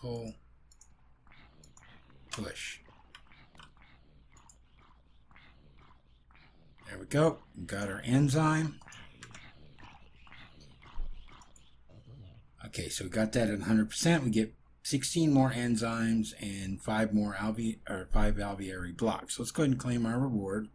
pull, push. There we go. We got our enzyme. Okay, so we got that at 100%. We get 16 more enzymes and 5 alveoli blocks. So let's go ahead and claim our reward.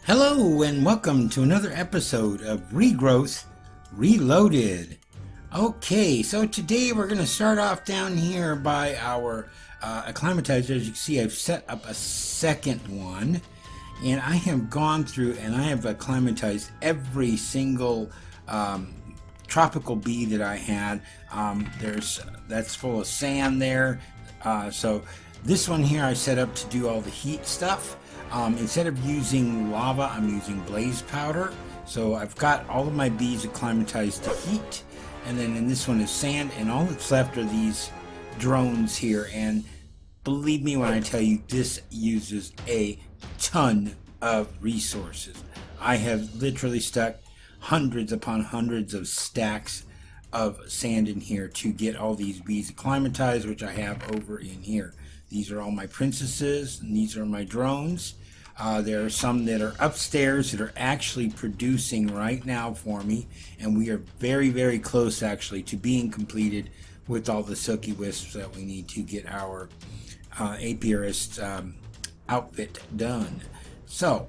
Hello and welcome to another episode of Regrowth Reloaded. Okay, so today we're going to start off down here by our acclimatizer. As you can see, I've set up a second one, and I have gone through and I have acclimatized every single tropical bee that I had. That's full of sand there. So this one here I set up to do all the heat stuff. Instead of using lava, I'm using blaze powder. So I've got all of my bees acclimatized to heat, and then in this one is sand, and all that's left are these drones here. And believe me when I tell you, this uses a ton of resources. I have literally stuck hundreds upon hundreds of stacks of sand in here to get all these bees acclimatized, which I have over in here. These are all my princesses, and these are my drones. There are some that are upstairs that are actually producing right now for me, and we are very, very close actually to being completed with all the silky wisps that we need to get our apiarist outfit done. So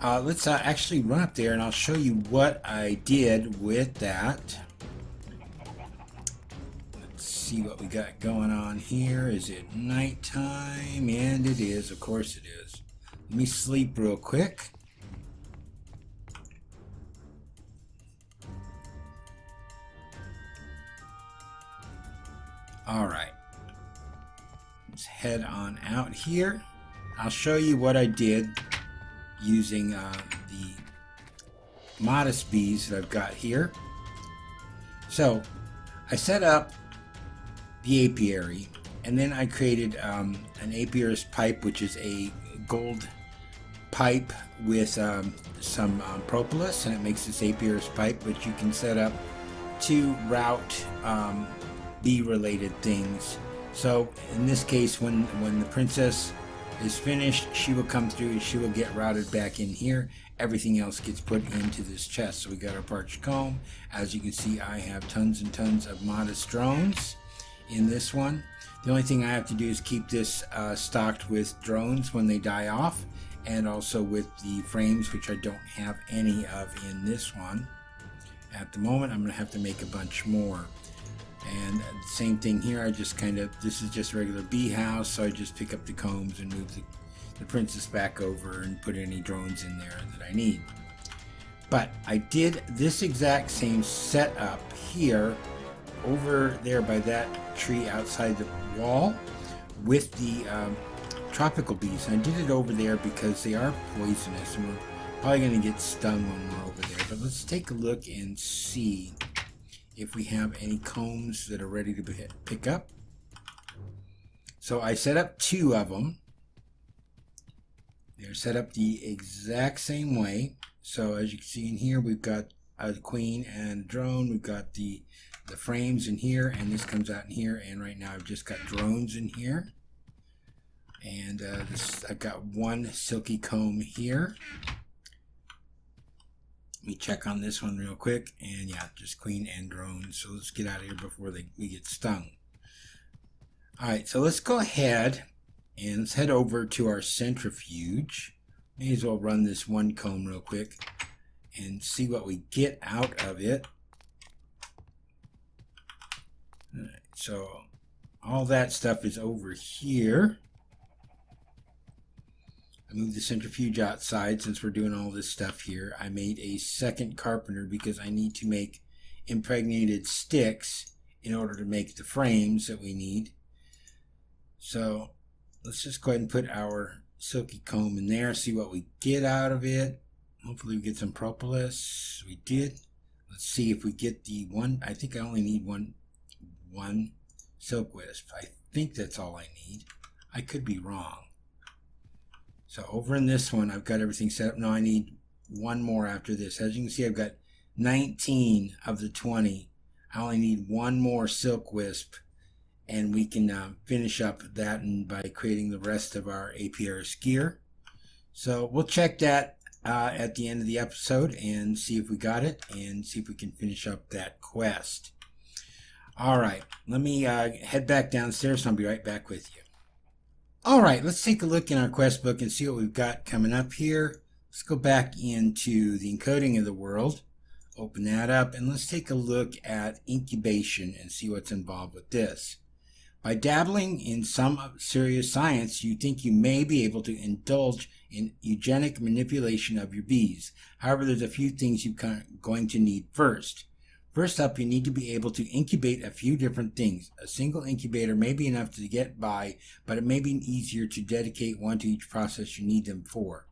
let's actually run up there and I'll show you what I did with that. See what we got going on here. Is it nighttime? And it is, of course it is. Let me sleep real quick. All right, let's head on out here. I'll show you what I did using the modest bees that I've got here. So I set up the apiary, and then I created an apiarist pipe, which is a gold pipe with some propolis, and it makes this apiarist pipe, which you can set up to route bee related things. So in this case, when the princess is finished, she will come through and she will get routed back in here. Everything else gets put into this chest. So we got our parched comb. As you can see, I have tons and tons of modest drones in this one. The only thing I have to do is keep this stocked with drones when they die off, and also with the frames, which I don't have any of in this one at the moment. I'm gonna have to make a bunch more. And same thing here, this is just a regular bee house, so I just pick up the combs and move the princess back over and put any drones in there that I need. But I did this exact same setup here over there by that tree outside the wall with the tropical bees. And I did it over there because they are poisonous and we're probably going to get stung when we're over there. But let's take a look and see if we have any combs that are ready to pick up. So I set up 2 of them. They're set up the exact same way. So as you can see in here, we've got a queen and a drone. We've got the frames in here, and this comes out in here, and right now I've just got drones in here. And I've got 1 silky comb here. Let me check on this one real quick, and yeah, just queen and drones. So let's get out of here before we get stung. Alright, so let's go ahead and let's head over to our centrifuge. May as well run this 1 comb real quick and see what we get out of it. All right, so all that stuff is over here. I moved the centrifuge outside since we're doing all this stuff here. I made a second carpenter because I need to make impregnated sticks in order to make the frames that we need. So let's just go ahead and put our silky comb in there, see what we get out of it. Hopefully we get some propolis. We did. let's see if we get the one. I think I only need one silk wisp. I think that's all I need. I could be wrong. So over in this one, I've got everything set up. Now I need one more after this. As you can see, I've got 19 of the 20. I only need one more silk wisp, and we can finish up that and by creating the rest of our apiarist gear. So we'll check that at the end of the episode and see if we got it and see if we can finish up that quest. All right, let me head back downstairs and I'll be right back with you. All right, let's take a look in our quest book and see what we've got coming up here. Let's go back into the encoding of the world, open that up, and let's take a look at incubation and see what's involved with this. By dabbling in some serious science, you think you may be able to indulge in eugenic manipulation of your bees. However, there's a few things you're going to need first. First up, you need to be able to incubate a few different things. A single incubator may be enough to get by, but it may be easier to dedicate one to each process you need them for.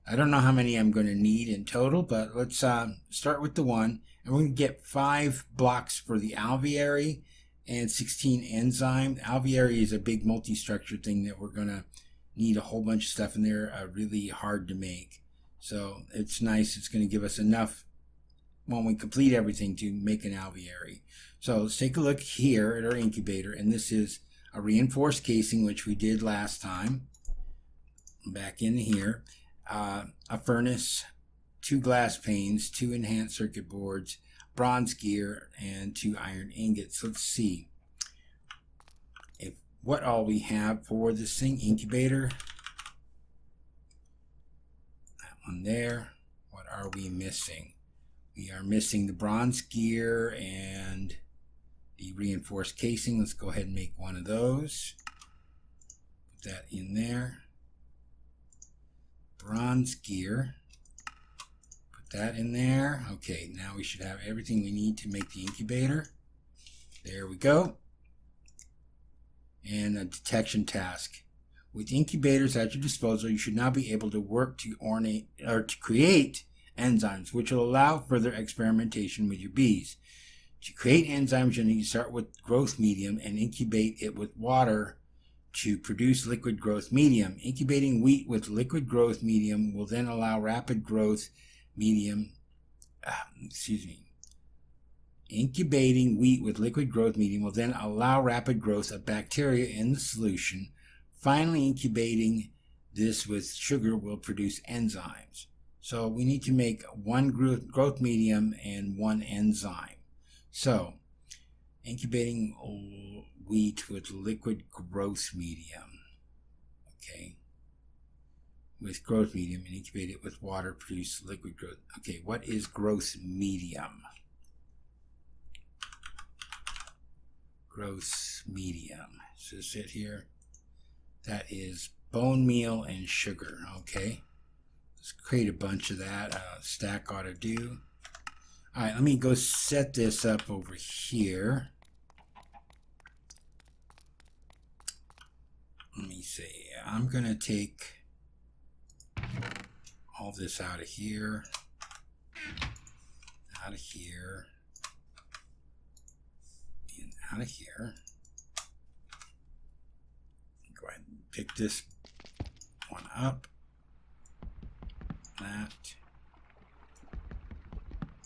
I don't know how many I'm going to need in total, but let's start with the one. And we're going to get 5 blocks for the alveary and 16 enzyme. Alveary is a big multi-structure thing that we're going to need a whole bunch of stuff in there, really hard to make. So it's nice. It's going to give us enough when we complete everything to make an alveary. So let's take a look here at our incubator, and this is a reinforced casing, which we did last time. Back in here. A furnace, 2 glass panes, 2 enhanced circuit boards, bronze gear, and 2 iron ingots. Let's see what all we have for this thing. Incubator, that one there. What are we missing? We are missing the bronze gear and the reinforced casing. Let's go ahead and make one of those. Put that in there. Bronze gear, put that in there. Okay, now we should have everything we need to make the incubator. There we go. And a detection task. With incubators at your disposal, you should now be able to work to ornate or to create enzymes, which will allow further experimentation with your bees. To create enzymes, you'll need to start with growth medium and incubate it with water to produce liquid growth medium. Incubating wheat with liquid growth medium will then allow rapid growth medium. Incubating wheat with liquid growth medium will then allow rapid growth of bacteria in the solution. Finally, incubating this with sugar will produce enzymes. So we need to make 1 growth medium and 1 enzyme. So incubating wheat with liquid growth medium. Okay. With growth medium and incubate it with water, produce liquid growth. Okay, what is growth medium? Growth medium. So this it here. That is bone meal and sugar. Okay. Let's create a bunch of that. Stack ought to do. All right, let me go set this up over here. Let me see. I'm going to take all this out of here, and out of here. Go ahead and pick this one up. That.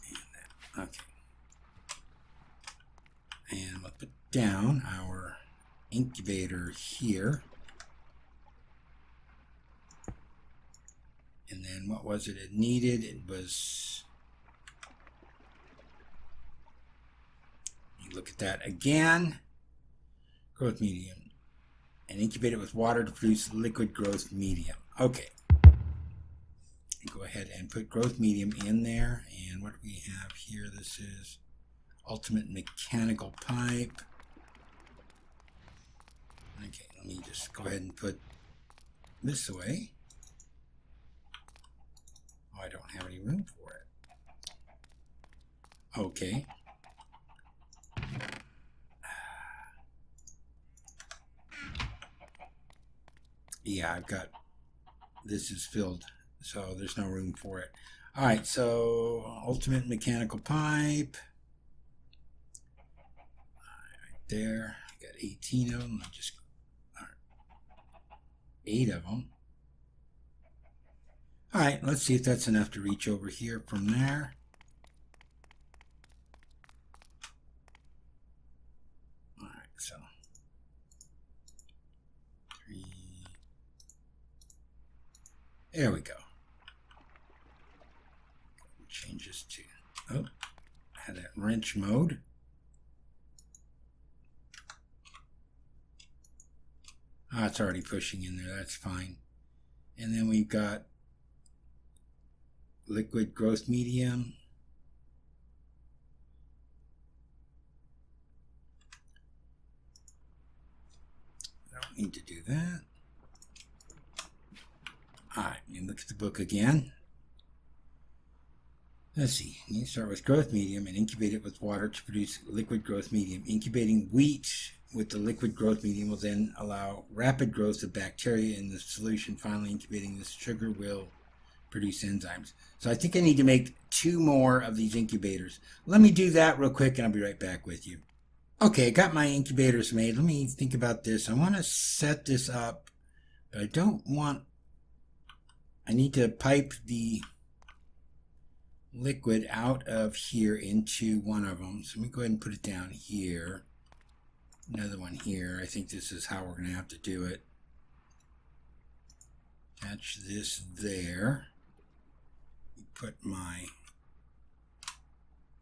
And that. Okay. And we'll put down our incubator here. And then what was it needed? It was, you look at that again, growth medium, and incubate it with water to produce liquid growth medium. Okay. Go ahead and put growth medium in there. And what do we have here? This is ultimate mechanical pipe. Okay, let me just go ahead and put this away. Oh, I don't have any room for it. Okay. Yeah, I've got, this is filled, so there's no room for it. All right, so ultimate mechanical pipe. Right there, I got 18 of them. Just 8 of them. All right, let's see if that's enough to reach over here from there. All right, so 3. There we go. Change this to, oh, I had that wrench mode. Ah, it's already pushing in there, that's fine. And then we've got liquid growth medium. I don't need to do that. All right, and look at the book again. Let's see, you start with growth medium and incubate it with water to produce liquid growth medium. Incubating wheat with the liquid growth medium will then allow rapid growth of bacteria in the solution. Finally, incubating this sugar will produce enzymes. So I think I need to make 2 more of these incubators. Let me do that real quick and I'll be right back with you. Okay, I got my incubators made. Let me think about this. I want to set this up, but I don't want, I need to pipe the liquid out of here into one of them. So let me go ahead and put it down here. Another one here. I think this is how we're going to have to do it. Attach this there. Put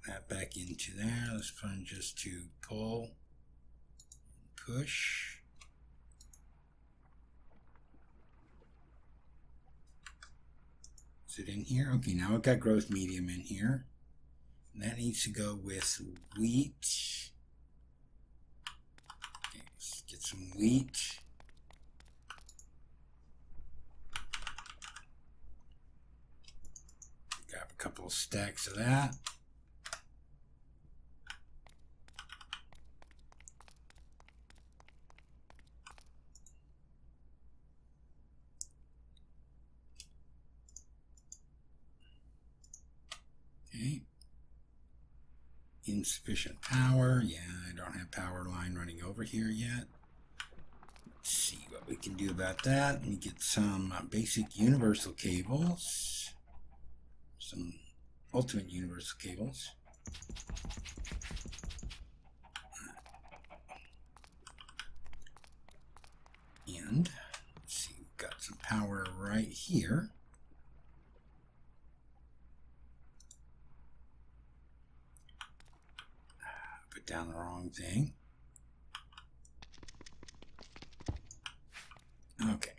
that back into there. Let's find just to pull, push. Is it in here? Okay, now I've got growth medium in here. And that needs to go with wheat. Okay, let's get some wheat. Got a couple of stacks of that. Okay. Insufficient power. Yeah, I don't have power line running over here yet. Let's see what we can do about that. Let me get some basic universal cables. Some ultimate universal cables. And let's see, we've got some power right here. Put down the wrong thing. Okay.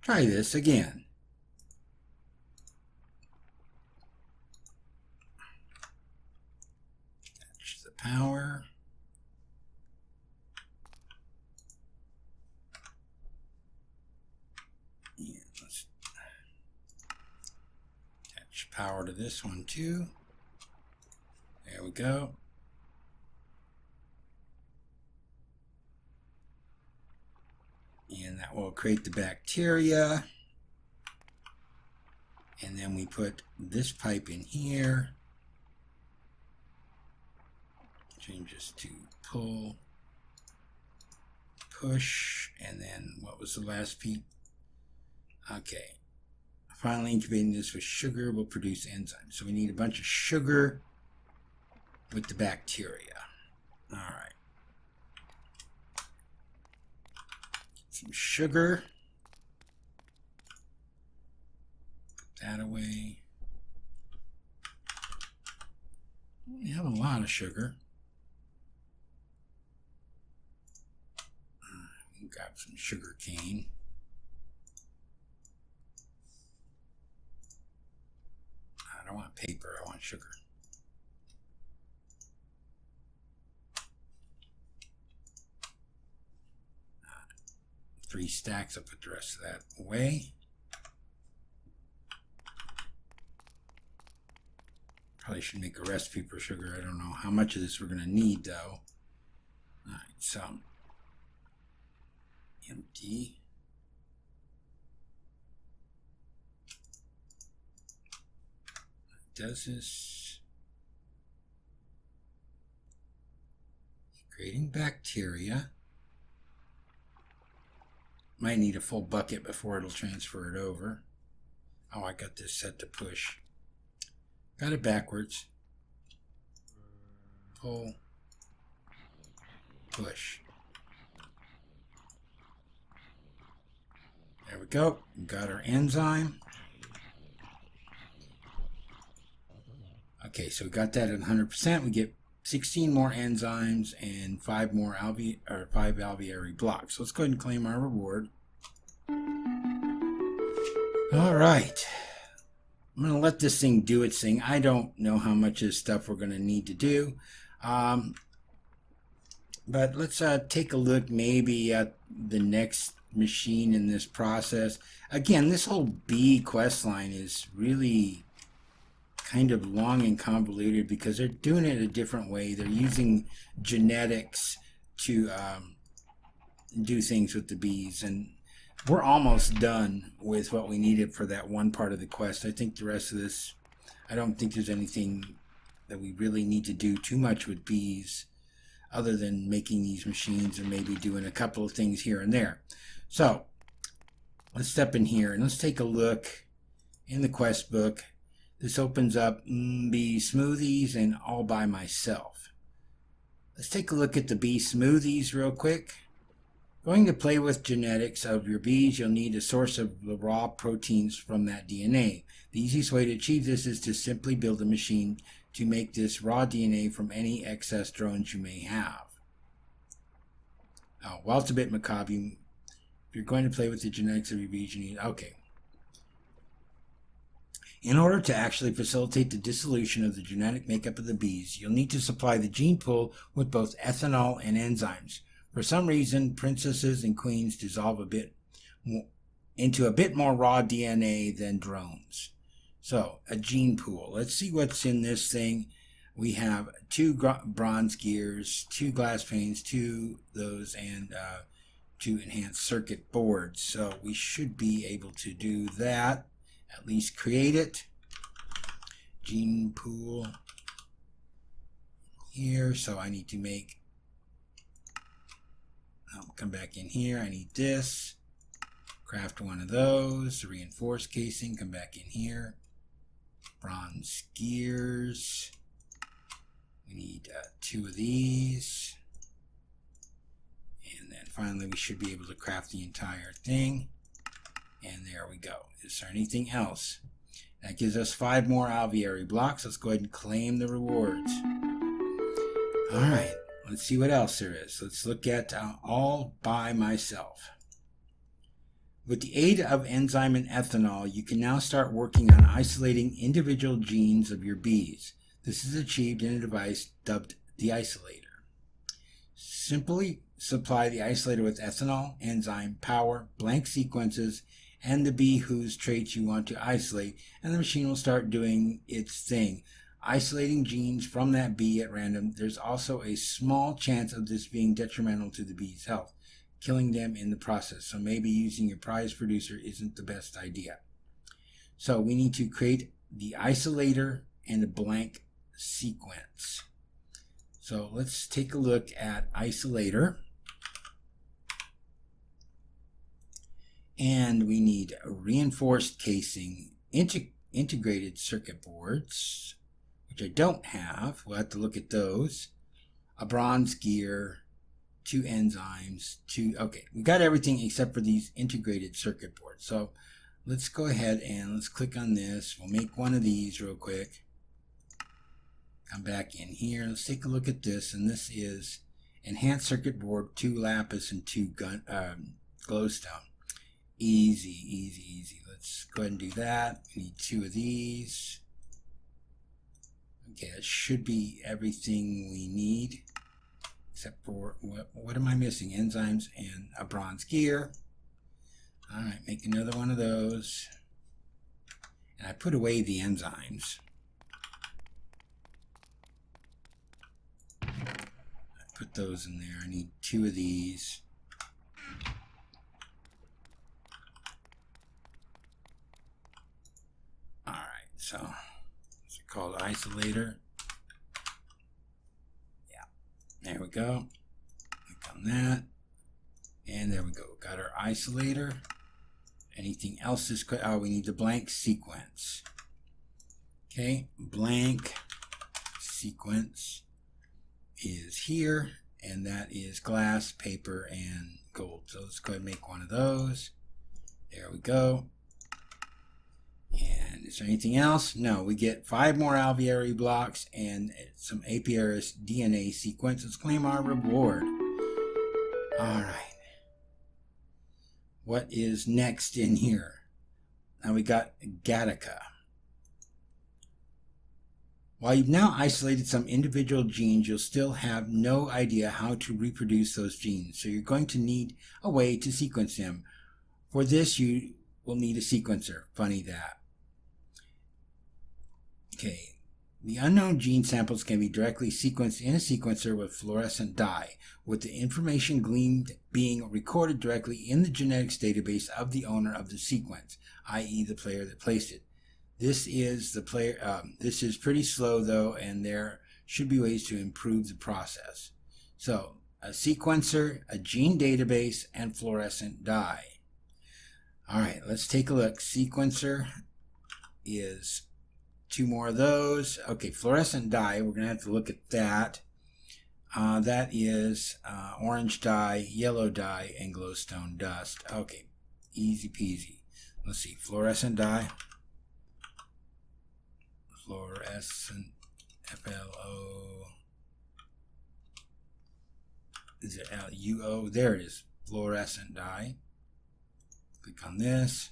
Try this again. Attach the power. And let's attach power to this one too. There we go. And that will create the bacteria. And then we put this pipe in here. Change this to pull, push, and then what was the last piece? Okay. Finally incubating this with sugar will produce enzymes. So we need a bunch of sugar with the bacteria. All right. Some sugar. Put that away. We have a lot of sugar. We can grab some sugar cane. I don't want paper, I want sugar. Three stacks, I'll put the rest of that away. Probably should make a recipe for sugar. I don't know how much of this we're going to need though. Alright, so empty. does this. Creating bacteria. Might need a full bucket before it'll transfer it over. Oh, I got this set to push. Got it backwards. Pull. Push. There we go. We got our enzyme. Okay, so we got that at 100%. We get 16 more enzymes and 5 more alveoli blocks. So let's go ahead and claim our reward. All right. I'm going to let this thing do its thing. I don't know how much of this stuff we're going to need to do. But let's take a look maybe at the next machine in this process. Again, this whole bee quest line is really kind of long and convoluted because they're doing it a different way. They're using genetics to do things with the bees, and we're almost done with what we needed for that one part of the quest. I think the rest of this, I don't think there's anything that we really need to do too much with bees other than making these machines and maybe doing a couple of things here and there. So let's step in here and let's take a look in the quest book. This opens up bee smoothies and all by myself. Let's take a look at the bee smoothies real quick. Going to play with genetics of your bees, you'll need a source of the raw proteins from that DNA. The easiest way to achieve this is to simply build a machine to make this raw DNA from any excess drones you may have. Oh, while it's a bit macabre, if you're going to play with the genetics of your bees, you need... Okay. In order to actually facilitate the dissolution of the genetic makeup of the bees, you'll need to supply the gene pool with both ethanol and enzymes. For some reason, princesses and queens dissolve into a bit more raw DNA than drones. So, a gene pool. Let's see what's in this thing. We have 2 bronze gears, 2 glass panes, 2 those, and 2 enhanced circuit boards. So we should be able to do that. At least create it. Gene pool here. So I need to make, I'll come back in here. I need this. Craft one of those. Reinforced casing. Come back in here. Bronze gears. We need 2 of these. And then finally we should be able to craft the entire thing. And there we go. Is there anything else? That gives us 5 more alveoli blocks. Let's go ahead and claim the rewards. Alright, let's see what else there is. Let's look at all by myself. With the aid of enzyme and ethanol, you can now start working on isolating individual genes of your bees. This is achieved in a device dubbed the isolator. Simply supply the isolator with ethanol, enzyme, power, blank sequences, and the bee whose traits you want to isolate, and the machine will start doing its thing, isolating genes from that bee at random. There's also a small chance of this being detrimental to the bee's health, killing them in the process, so maybe using your prize producer isn't the best idea. So we need to create the isolator and a blank sequence. So let's take a look at isolator. And we need a reinforced casing, integrated circuit boards, which I don't have. We'll have to look at those. A bronze gear, 2 enzymes, 2... Okay, we got everything except for these integrated circuit boards. So let's go ahead and let's click on this. We'll make one of these real quick. Come back in here. Let's take a look at this. And this is enhanced circuit board, 2 lapis and 2 glowstone. Easy, easy, easy. Let's go ahead and do that. We need 2 of these. Okay, that should be everything we need. Except for, what am I missing? Enzymes and a bronze gear. Alright, make another one of those. And I put away the enzymes. I put those in there. I need 2 of these. So isolator. Yeah, there we go. Click on that. And there we go. Got our isolator. Anything else is good? Oh, we need the blank sequence. Okay, blank sequence is here, and that is glass, paper, and gold. So let's go ahead and make one of those. There we go. And is there anything else? No, we get 5 more alveoli blocks and some apiarist DNA sequence. Let's claim our reward. All right. What is next in here? Now we got Gattaca. While you've now isolated some individual genes, you'll still have no idea how to reproduce those genes. So you're going to need a way to sequence them. For this, you will need a sequencer. Funny that. Okay. The unknown gene samples can be directly sequenced in a sequencer with fluorescent dye, with the information gleaned being recorded directly in the genetics database of the owner of the sequence, i.e. the player that placed it. This is pretty slow though, and there should be ways to improve the process. So, a sequencer, a gene database, and fluorescent dye. All right, let's take a look. Sequencer is 2 more of those. Okay, fluorescent dye, we're going to have to look at that. That is orange dye, yellow dye, and glowstone dust. Okay, easy peasy. Let's see, fluorescent dye. Fluorescent, F-L-O. Is it L-U-O? There it is, fluorescent dye. Click on this.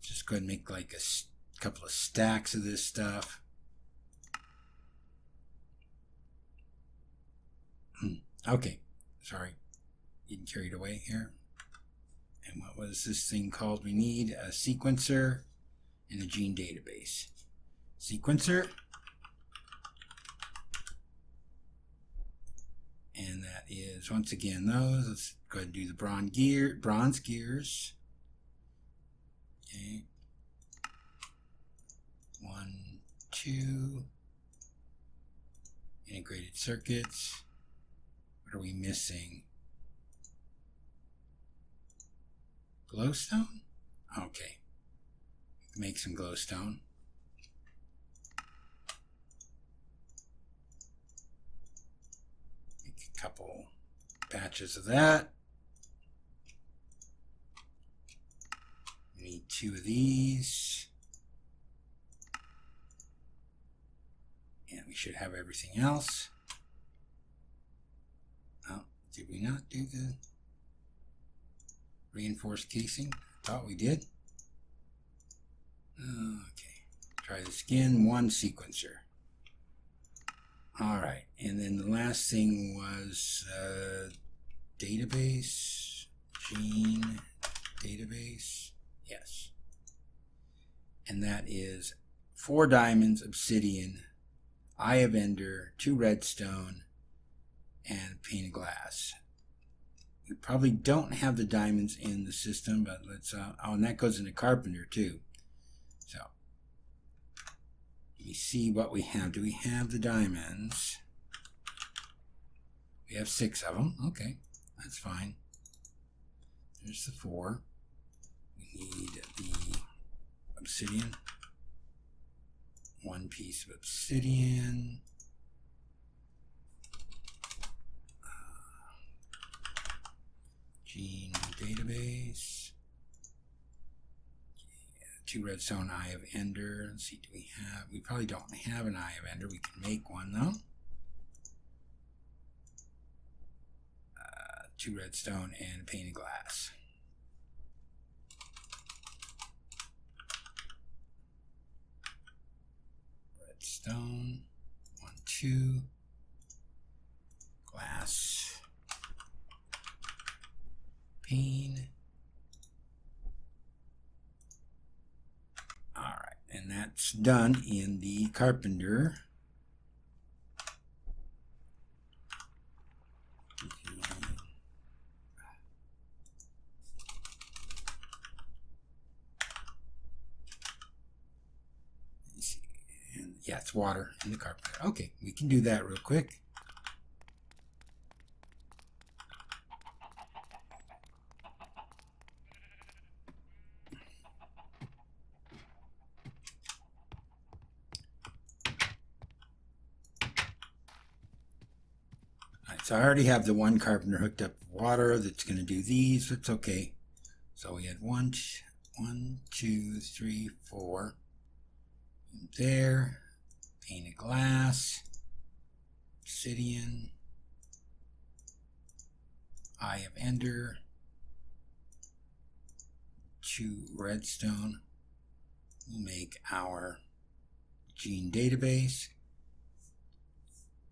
Just go ahead and make like a couple of stacks of this stuff. Okay, sorry, getting carried away here. And what was this thing called? We need a sequencer and a gene database. Sequencer, and that is once again those. Let's go ahead and do the bronze gears. Okay. 1, 2. Integrated circuits. What are we missing? Glowstone? Okay. Make some glowstone. Make a couple batches of that. We need 2 of these. And we should have everything else. Oh, did we not do the reinforced casing? Thought we did. Okay, try this again. 1 sequencer. Alright, and then the last thing was database, gene database. Yes. And that is 4 diamonds, obsidian, eye of ender, 2 redstone, and a pane of glass. We probably don't have the diamonds in the system, but let's, oh, and that goes into carpenter too. So, let me see what we have. Do we have the diamonds? We have 6 of them. Okay, that's fine. There's the 4. We need the obsidian. 1 piece of obsidian. Gene database. 2 redstone, eye of ender. Let's see, do we have? We probably don't have an eye of ender. We can make one though. 2 redstone and a pane of glass. Redstone. 1, 2. Glass. Pane. Alright, and that's done in the carpenter. And yeah, That's water in the carpenter. Okay, we can do that real quick. So I already have the one carpenter hooked up with water that's going to do these. That's okay. So we had 1, 2, 3, 4. There. Pane of glass. Obsidian. Eye of Ender. 2 redstone. We'll make our gene database.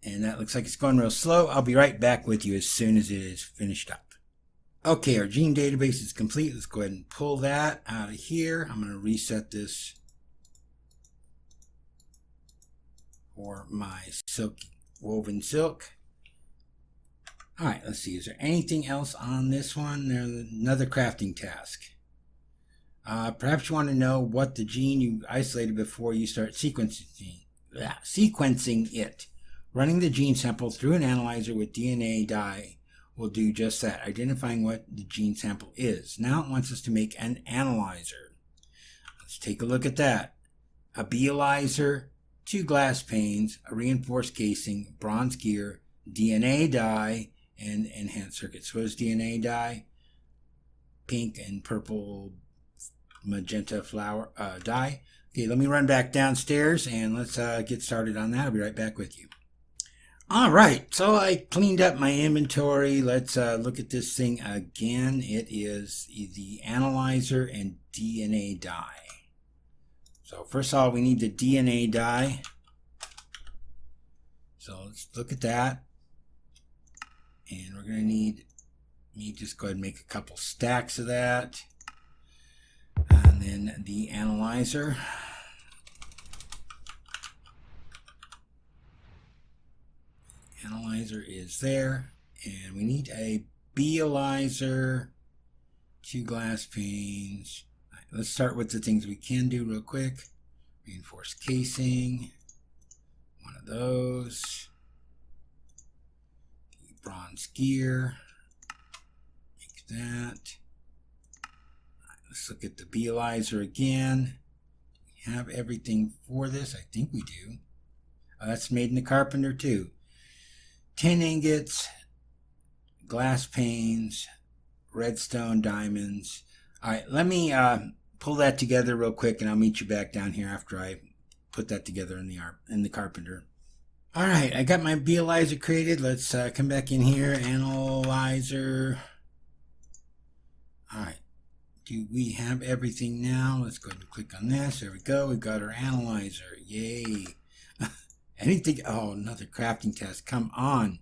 And that looks like it's going real slow. I'll be right back with you as soon as it is finished up. Okay, our gene database is complete. Let's go ahead and pull that out of here. I'm going to reset this for my woven silk. All right, let's see. Is there anything else on this one? There's another crafting task. Perhaps you want to know what the gene you isolated before you start sequencing it. Running the gene sample through an analyzer with DNA dye will do just that, identifying what the gene sample is. Now it wants us to make an analyzer. Let's take a look at that. A beealyzer, 2 glass panes, a reinforced casing, bronze gear, DNA dye, and enhanced circuits. What is DNA dye? Pink and purple magenta flower dye. Okay, let me run back downstairs and let's get started on that. I'll be right back with you. All right, so I cleaned up my inventory. Let's look at this thing again. It is the analyzer and DNA dye. So first of all, we need the DNA dye. So let's look at that. And we're going to need me just go ahead and make a couple stacks of that. And then the analyzer. Analyzer is there, and we need a beealyzer, 2 glass panes. Right, let's start with the things we can do real quick. Reinforced casing, 1 of those. The bronze gear, make that. Right, let's look at the beealyzer again. We have everything for this. I think we do. That's made in the carpenter too. 10 ingots, glass panes, redstone, diamonds. All right, let me pull that together real quick, and I'll meet you back down here after I put that together in the carpenter. All right, I got my beealyzer created. Let's come back in here, analyzer. All right, do we have everything now? Let's go ahead and click on this. There we go. We got our analyzer. Yay. Anything? Oh, another crafting test. Come on.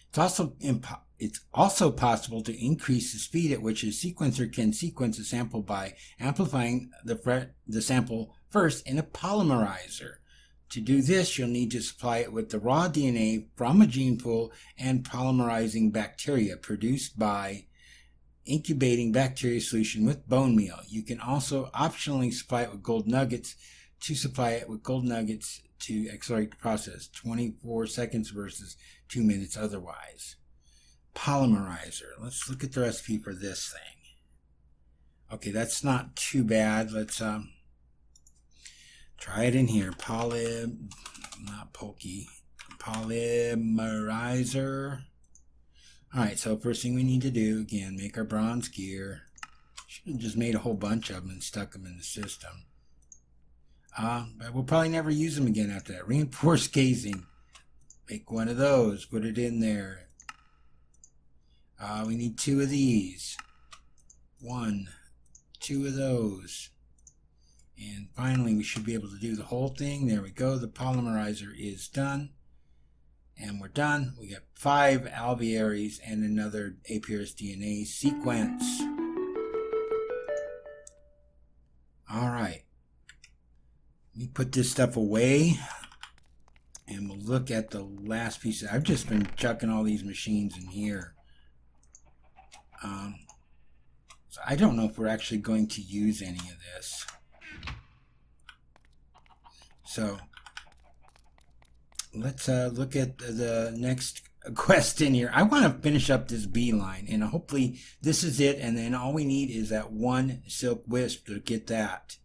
It's also possible to increase the speed at which a sequencer can sequence a sample by amplifying the sample first in a polymerizer. To do this, you'll need to supply it with the raw DNA from a gene pool and polymerizing bacteria produced by incubating bacteria solution with bone meal. You can also optionally supply it with gold nuggets to accelerate the process, 24 seconds versus 2 minutes otherwise. Polymerizer. Let's look at the recipe for this thing. Okay, that's not too bad. Let's try it in here. Polymerizer. Alright, so first thing we need to do, again, make our bronze gear. Should have just made a whole bunch of them and stuck them in the system. But we'll probably never use them again after that. Reinforced casing. Make 1 of those. Put it in there. We need 2 of these. 1, 2 of those. And finally, we should be able to do the whole thing. There we go. The polymerizer is done. And we're done. We got 5 alvearies and another APRS DNA sequence. All right. Let me put this stuff away, and we'll look at the last piece. I've just been chucking all these machines in here. So I don't know if we're actually going to use any of this. So let's look at the next quest in here. I want to finish up this beeline, and hopefully this is it, and then all we need is that one silk wisp to get that.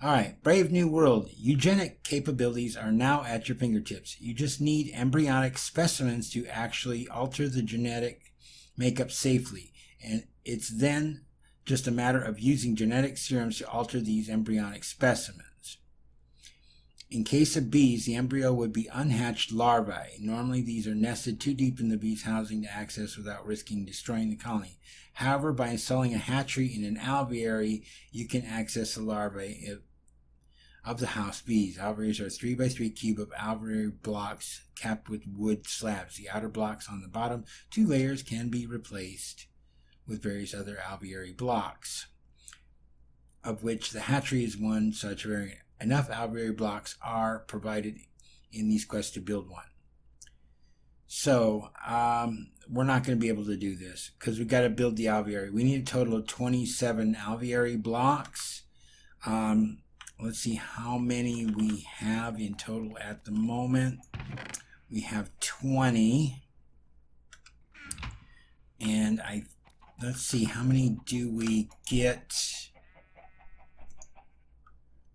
Alright, Brave New World. Eugenic capabilities are now at your fingertips. You just need embryonic specimens to actually alter the genetic makeup safely, and it's then just a matter of using genetic serums to alter these embryonic specimens. In case of bees, the embryo would be unhatched larvae. Normally, these are nested too deep in the bee's housing to access without risking destroying the colony. However, by installing a hatchery in an aviary, you can access the larvae of the house bees. Aviaries are 3x3 cube of aviary blocks capped with wood slabs. The outer blocks on the bottom 2 layers can be replaced with various other aviary blocks, of which the hatchery is one such variant. Enough aviary blocks are provided in these quests to build one. So, we're not going to be able to do this because we've got to build the aviary. We need a total of 27 aviary blocks. Let's see how many we have in total at the moment. We have 20. And let's see, how many do we get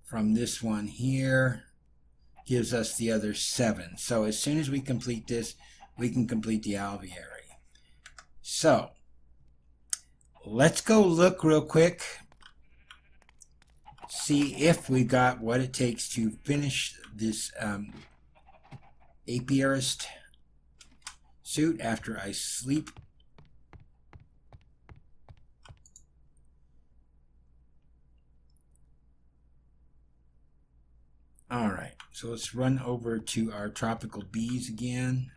from this one here? Gives us the other 7. So as soon as we complete this, we can complete the aviary. So let's go look real quick, see if we got what it takes to finish this apiarist suit after I sleep. Alright, so let's run over to our tropical bees again.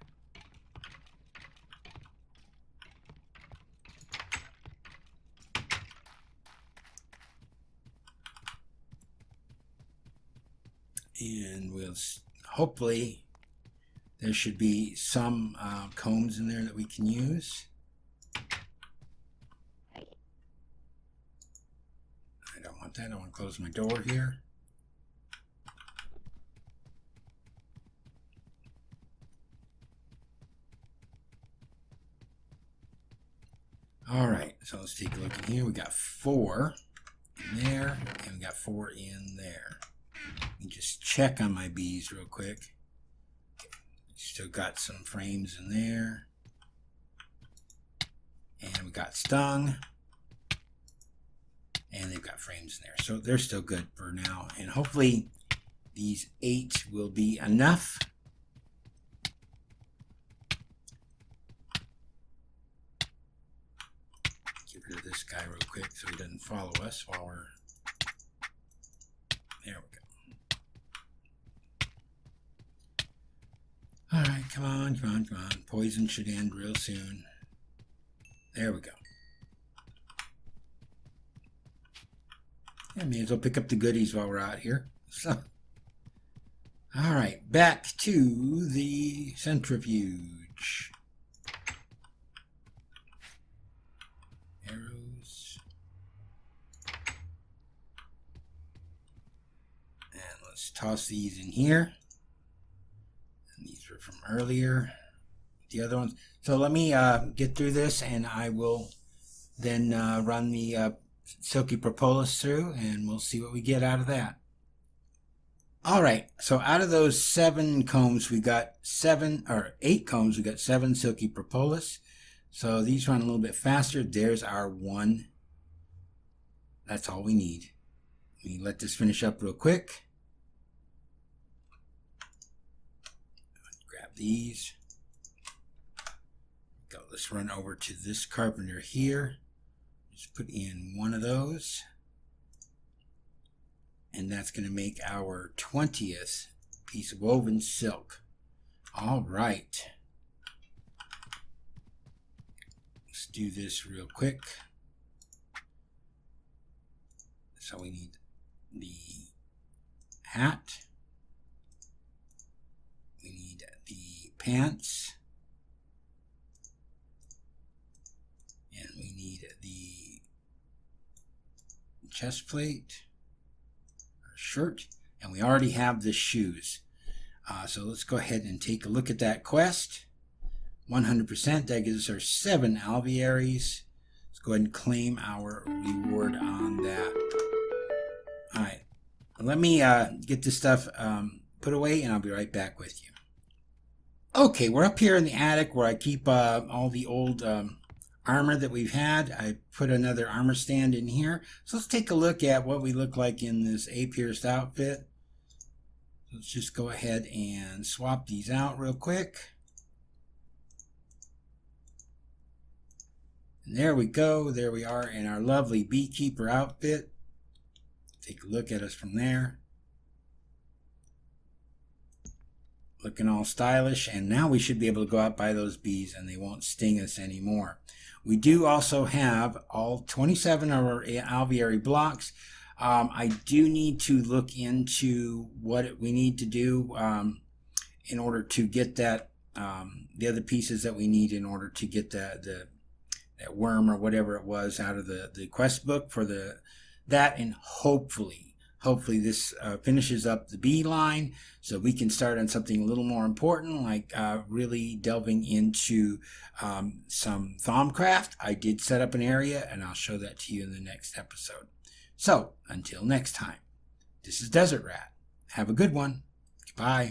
And we'll hopefully there should be some combs in there that we can use. I don't want that. I want to close my door here. All right, so let's take a look in here. We got 4 in there, and we got 4 in there. Let me just check on my bees real quick. Still got some frames in there. And we got stung. And they've got frames in there. So they're still good for now. And hopefully these 8 will be enough. Get rid of this guy real quick so he doesn't follow us while we're... There we go. Alright, come on, come on, come on. Poison should end real soon. There we go. Yeah, may as well pick up the goodies while we're out here. So, alright, back to the centrifuge. Arrows. And let's toss these in here. And these were from earlier. The other ones. So let me get through this, and I will then run the Silky Propolis through, and we'll see what we get out of that. Alright, so out of those 7 combs, we got 8 combs, we got 7 Silky Propolis. So these run a little bit faster. There's our 1. That's all we need. Let me let this finish up real quick. Grab these. Go, let's run over to this carpenter here. Just put in 1 of those. And that's going to make our 20th piece of woven silk. All right. Let's do this real quick. So we need the hat. We need the pants. And we need the chest plate, our shirt, and we already have the shoes. So let's go ahead and take a look at that quest. 100%, that gives us our 7 alvearies. Let's go ahead and claim our reward on that. Alright, let me get this stuff put away and I'll be right back with you. Okay, we're up here in the attic where I keep all the old armor that we've had. I put another armor stand in here. So let's take a look at what we look like in this A-pierced outfit. Let's just go ahead and swap these out real quick. And there we go. There we are in our lovely beekeeper outfit. Take a look at us from there. Looking all stylish, and now we should be able to go out by those bees and they won't sting us anymore. We do also have all 27 of our alveary blocks. I do need to look into what we need to do in order to get that the other pieces that we need in order to get that worm or whatever it was out of the quest book for that, and hopefully this finishes up the bee line so we can start on something a little more important, like really delving into some Thaumcraft. I did set up an area and I'll show that to you in the next episode. So until next time, this is Desert Rat. Have a good one. Goodbye.